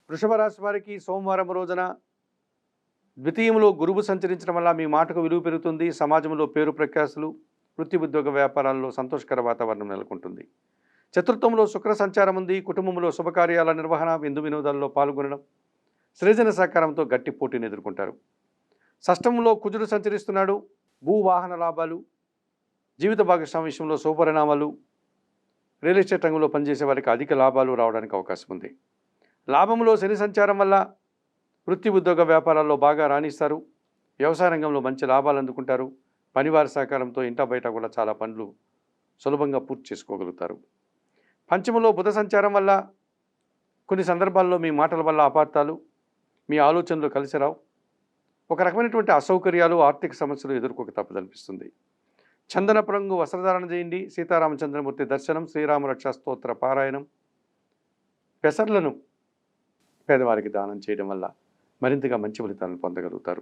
వృషభ రాశి వారికి సోమవారం రోజున ద్వితీయంలో గురువు సంచరించడం వల్ల మీ మాటకు విలువ పెరుగుతుంది. సమాజంలో పేరు ప్రఖ్యాతులు, వృత్తి ఉద్యోగ వ్యాపారాల్లో సంతోషకర వాతావరణం నెలకొంటుంది. చతుర్థంలో శుక్ర సంచారం ఉంది. కుటుంబంలో శుభకార్యాల నిర్వహణ, విందు వినోదాల్లో పాల్గొనడం, సృజన సహకారంతో గట్టి పోటీని ఎదుర్కొంటారు. షష్టంలో కుజుడు సంచరిస్తున్నాడు. భూ వాహన లాభాలు, జీవిత భాగస్వామి విషయంలో శుభపరిణామాలు, రియల్ ఎస్టేట్ రంగంలో పనిచేసే వారికి అధిక లాభాలు రావడానికి అవకాశం ఉంది. లాభంలో శని సంచారం వల్ల వృత్తి ఉద్యోగ వ్యాపారాల్లో బాగా రాణిస్తారు. వ్యవసాయ రంగంలో మంచి లాభాలు అందుకుంటారు. పనివారి సహకారంతో ఇంట బయట కూడా చాలా పనులు సులభంగా పూర్తి చేసుకోగలుగుతారు. పంచమంలో బుధ సంచారం వల్ల కొన్ని సందర్భాల్లో మీ మాటల వల్ల అపార్థాలు, మీ ఆలోచనలు కలిసి రావు. ఒక రకమైనటువంటి అసౌకర్యాలు, ఆర్థిక సమస్యలు ఎదుర్కోక తప్పదనిపిస్తుంది. చందనపు రంగు వస్త్రధారణ చేయండి. సీతారామచంద్రమూర్తి దర్శనం, శ్రీరామ రక్షా స్తోత్ర పారాయణం, పెసర్లను పేదవారికి దానం చేయడం వల్ల మరింతగా మంచి ఫలితాలను పొందగలుగుతారు.